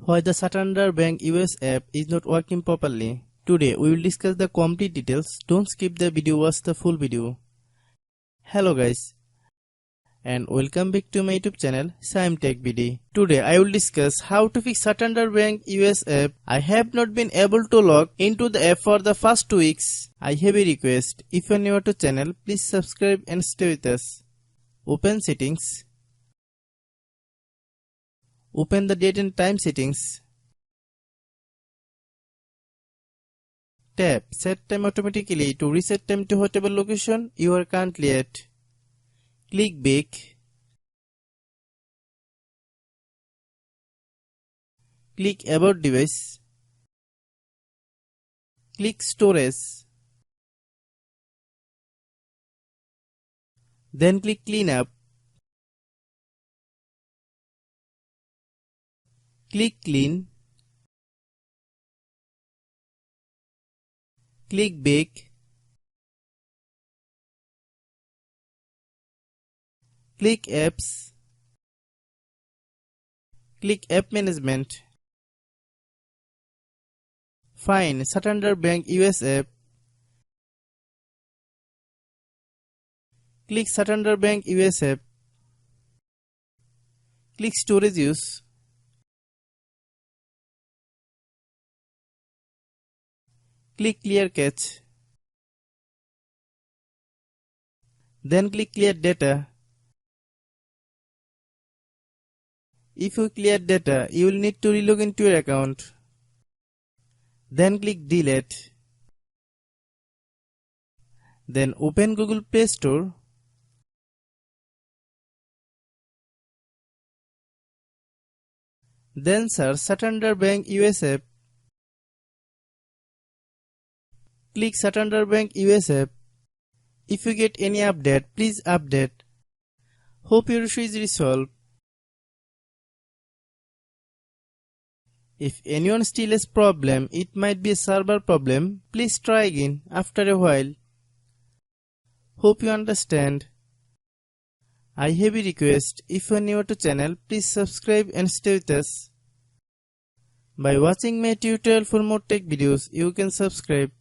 Why the Santander Bank US app is not working properly. Today we will discuss the complete details. Don't skip the video, watch the full video. Hello guys and welcome back to my YouTube channel Shaem Tech BD. Today I will discuss how to fix Santander Bank US app. I have not been able to log into the app for the first 2 weeks. I have a request. If you are new to channel, please subscribe and stay with us. Open settings. Open the date and time settings. Tap set time automatically to reset time to whatever location you are currently at. Click back. Click about device. Click storage. Then click cleanup. Click clean. Click back. Click apps. Click app management. Find Santander Bank US app. Click Santander Bank US app. Click storage use. Click clear cache. Then click clear data. If you clear data, you will need to relog into your account. Then click delete. Then open Google Play Store. Then search Santander Bank US app. Click Santander Bank US app. If you get any update, please update. Hope your issue is resolved. If anyone still has problem, it might be a server problem. Please try again after a while. Hope you understand. I have a request. If you are new to channel, please subscribe and stay with us. By watching my tutorial for more tech videos, you can subscribe.